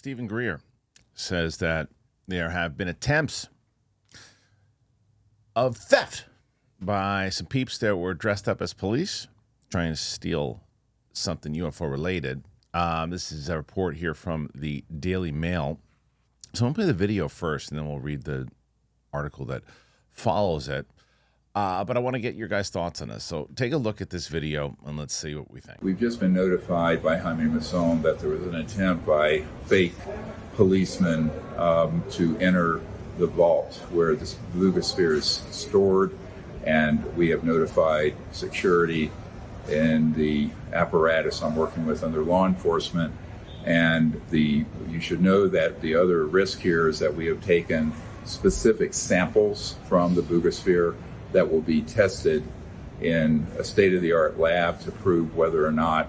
Stephen Greer says that there have been attempts of theft by some peeps that were dressed up as police trying to steal something UFO related. This is a report here from the Daily Mail. So I'm going to play the video first, and then we'll read the article that follows it. But I want to get your guys' thoughts on this. So take a look at this video, and let's see what we think. We've just been notified by Jaime Maussan that there was an attempt by fake policemen to enter the vault where this Buga Sphere is stored, and we have notified security and the apparatus I'm working with under law enforcement. And you should know that the other risk here is that we have taken specific samples from the Buga Sphere that will be tested in a state-of-the-art lab to prove whether or not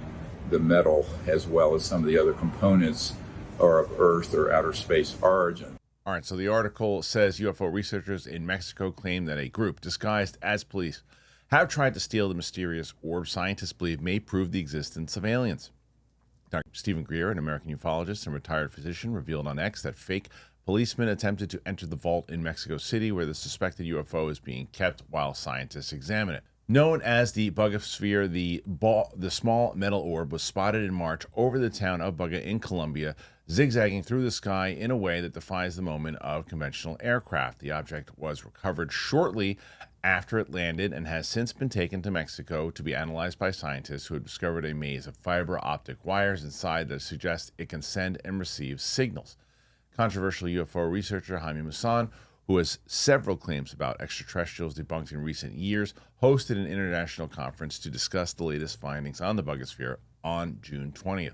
the metal, as well as some of the other components, are of Earth or outer space origin. All right, so the article says UFO researchers in Mexico claim that a group disguised as police have tried to steal the mysterious orb scientists believe may prove the existence of aliens. Dr. Stephen Greer, an American ufologist and retired physician, revealed on X that fake policemen attempted to enter the vault in Mexico City where the suspected UFO is being kept while scientists examine it. Known as the Buga Sphere, the small metal orb was spotted in March over the town of Buga in Colombia, zigzagging through the sky in a way that defies the movement of conventional aircraft. The object was recovered shortly after it landed and has since been taken to Mexico to be analyzed by scientists who have discovered a maze of fiber optic wires inside that suggest it can send and receive signals. Controversial UFO researcher Jaime Maussan, who has several claims about extraterrestrials debunked in recent years, hosted an international conference to discuss the latest findings on the Buga Sphere on June 20th.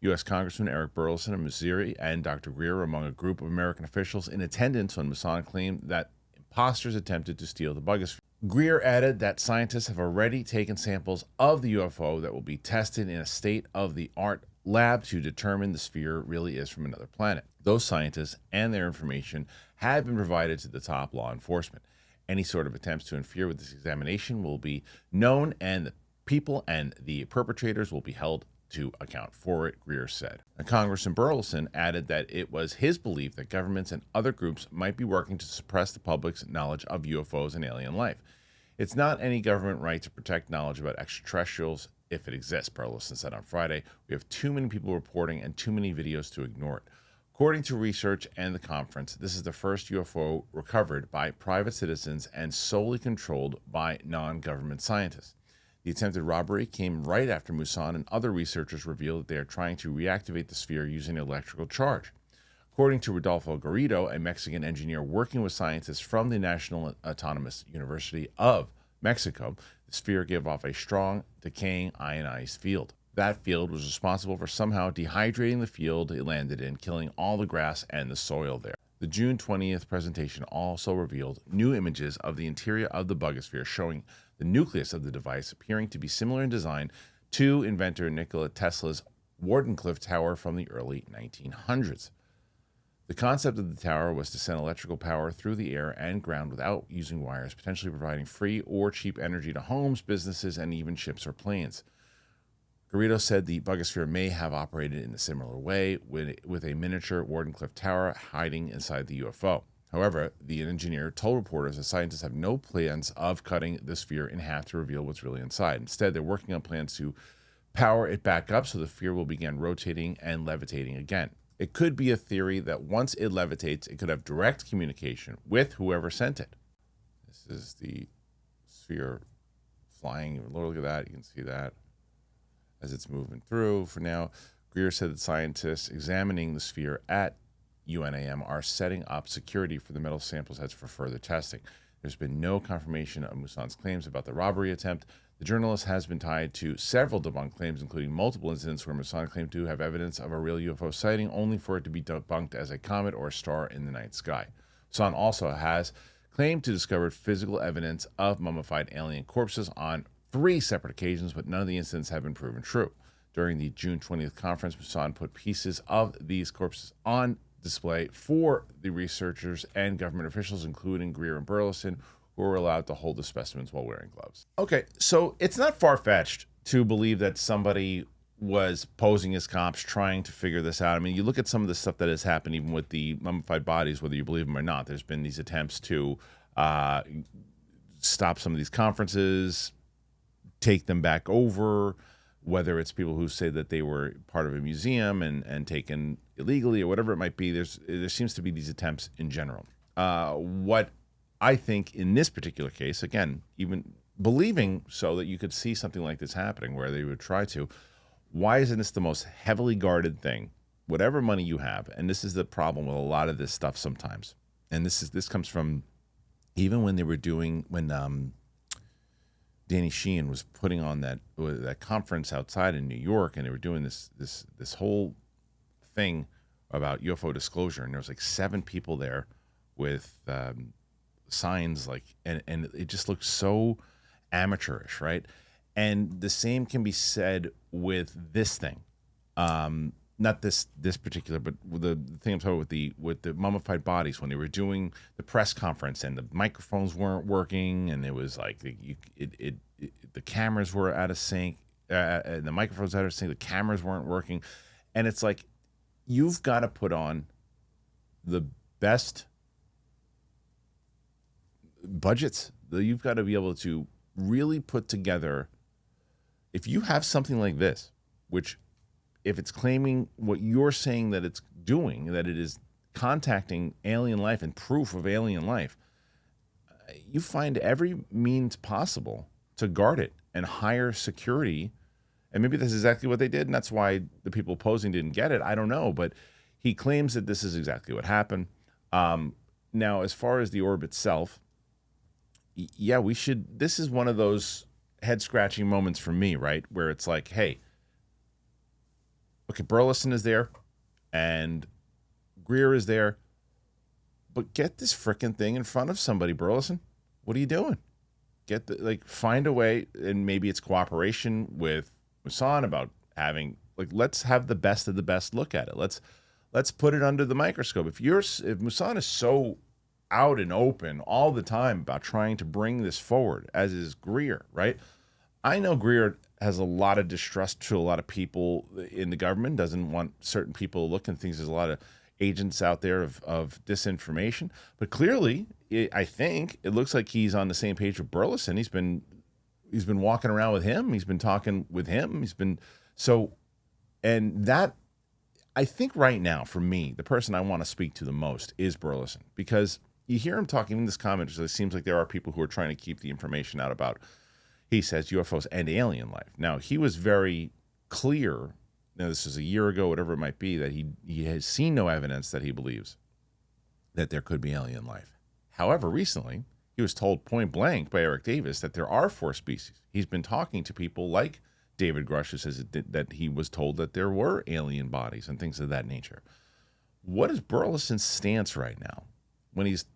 U.S. Congressman Eric Burleson of Missouri and Dr. Greer were among a group of American officials in attendance when Maussan claimed that imposters attempted to steal the Buga Sphere. Greer added that scientists have already taken samples of the UFO that will be tested in a state-of-the-art lab to determine the sphere really is from another planet. Those scientists and their information have been provided to the top law enforcement. Any sort of attempts to interfere with this examination will be known, and the people and the perpetrators will be held to account for it, Greer said. Congressman Burleson added that it was his belief that governments and other groups might be working to suppress the public's knowledge of UFOs and alien life. It's not any government right to protect knowledge about extraterrestrials if it exists, Burleson said on Friday. We have too many people reporting and too many videos to ignore it. According to research and the conference, this is the first UFO recovered by private citizens and solely controlled by non-government scientists. The attempted robbery came right after Maussan and other researchers revealed that they are trying to reactivate the sphere using an electrical charge. According to Rodolfo Garrido, a Mexican engineer working with scientists from the National Autonomous University of Mexico, the sphere gave off a strong, decaying, ionized field. That field was responsible for somehow dehydrating the field it landed in, killing all the grass and the soil there. The June 20th presentation also revealed new images of the interior of the Buga Sphere, showing the nucleus of the device appearing to be similar in design to inventor Nikola Tesla's Wardenclyffe Tower from the early 1900s. The concept of the tower was to send electrical power through the air and ground without using wires, potentially providing free or cheap energy to homes, businesses, and even ships or planes. Garrido said the Buga Sphere may have operated in a similar way, with a miniature Wardenclyffe Tower hiding inside the UFO. However, the engineer told reporters that scientists have no plans of cutting the sphere in half to reveal what's really inside. Instead, they're working on plans to power it back up so the sphere will begin rotating and levitating again. It could be a theory that once it levitates, it could have direct communication with whoever sent it. This is the sphere flying. Look at that. You can see that as it's moving through. For now, Greer said that scientists examining the sphere at UNAM are setting up security for the metal sample sets for further testing. There's been no confirmation of Maussan's claims about the robbery attempt. The journalist has been tied to several debunked claims, including multiple incidents where Maussan claimed to have evidence of a real UFO sighting, only for it to be debunked as a comet or a star in the night sky. Maussan also has claimed to discover physical evidence of mummified alien corpses on 3 separate occasions, but none of the incidents have been proven true. During the June 20th conference, Maussan put pieces of these corpses on display for the researchers and government officials, including Greer and Burleson, who were allowed to hold the specimens while wearing gloves. Okay, so it's not far-fetched to believe that somebody was posing as cops, trying to figure this out. I mean, you look at some of the stuff that has happened, even with the mummified bodies, whether you believe them or not. There's been these attempts to stop some of these conferences, take them back over, whether it's people who say that they were part of a museum and taken illegally or whatever it might be. There seems to be these attempts in general. What I think in this particular case, again, even believing so that you could see something like this happening where they would try to, why isn't this the most heavily guarded thing? Whatever money you have, and this is the problem with a lot of this stuff sometimes, and this comes from even when they were doing, when Danny Sheehan was putting on that conference outside in New York, and they were doing this whole thing about UFO disclosure, and there was like 7 people there with signs, like, and it just looked so amateurish, right? And the same can be said with this thing, not this particular, but the thing I'm talking about with the mummified bodies, when they were doing the press conference and the microphones weren't working, and it was like the cameras were out of sync, and the microphones out of sync, the cameras weren't working, and it's like, you've got to put on the best budgets. You've got to be able to really put together, if you have something like this, which, if it's claiming what you're saying that it's doing, that it is contacting alien life and proof of alien life, you find every means possible to guard it and hire security. And maybe that's exactly what they did, and that's why the people opposing didn't get it. I don't know, but he claims that this is exactly what happened. Now, as far as the orb itself, yeah, we should. This is one of those head-scratching moments for me, right, where it's like, hey, okay, Burleson is there, and Greer is there, but get this frickin' thing in front of somebody, Burleson. What are you doing? Find a way, and maybe it's cooperation with Musan about having, let's have the best of the best look at it. Let's put it under the microscope. If Musan is so out and open all the time about trying to bring this forward, as is Greer, right? I know Greer has a lot of distrust to a lot of people in the government, doesn't want certain people looking things. There's a lot of agents out there of disinformation, but clearly, I think it looks like he's on the same page with Burleson. He's been walking around with him. He's been talking with him. And that, I think right now, for me, the person I want to speak to the most is Burleson, because you hear him talking in this comment. So it seems like there are people who are trying to keep the information out about, he says, UFOs and alien life. Now, he was very clear, this was a year ago, whatever it might be, that he has seen no evidence that he believes that there could be alien life. However, recently, he was told point blank by Eric Davis that there are 4 species. He's been talking to people like David Grush, who says that he was told that there were alien bodies and things of that nature. What is Burleson's stance right now when he's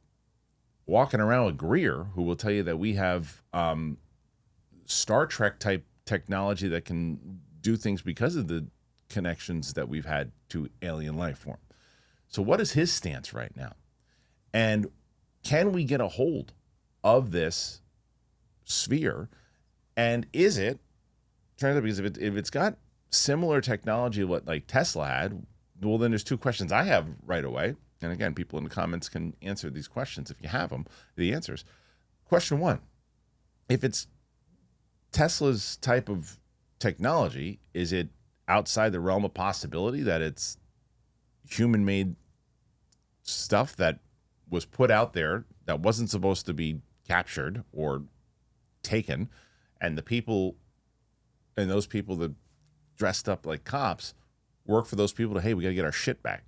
walking around with Greer, who will tell you that we have Star Trek type technology that can do things because of the connections that we've had to alien life form? So what is his stance right now? And can we get a hold of this sphere? And is it, turns out, because if it's got similar technology to what like Tesla had, well, then there's 2 questions I have right away. And again, people in the comments can answer these questions if you have them, the answers. Question 1, if it's Tesla's type of technology, is it outside the realm of possibility that it's human-made stuff that was put out there that wasn't supposed to be captured or taken, and the people, and those people that dressed up like cops work for those people to, hey, we got to get our shit back?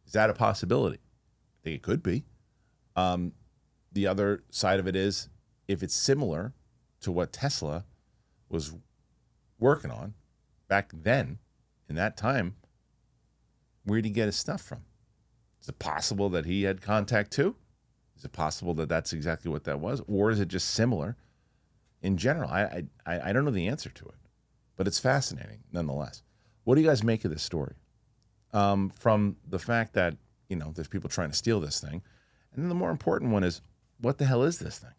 Is that a possibility? I think it could be. The other side of it is, if it's similar to what Tesla was working on back then, in that time, where did he get his stuff from? Is it possible that he had contact too? Is it possible that that's exactly what that was? Or is it just similar in general? I don't know the answer to it, but it's fascinating nonetheless. What do you guys make of this story? From the fact that, there's people trying to steal this thing. And then the more important one is, what the hell is this thing?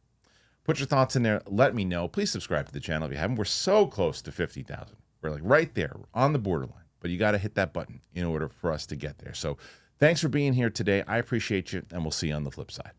Put your thoughts in there. Let me know. Please subscribe to the channel if you haven't. We're so close to 50,000. We're like right there on the borderline, but you got to hit that button in order for us to get there. So thanks for being here today. I appreciate you, and we'll see you on the flip side.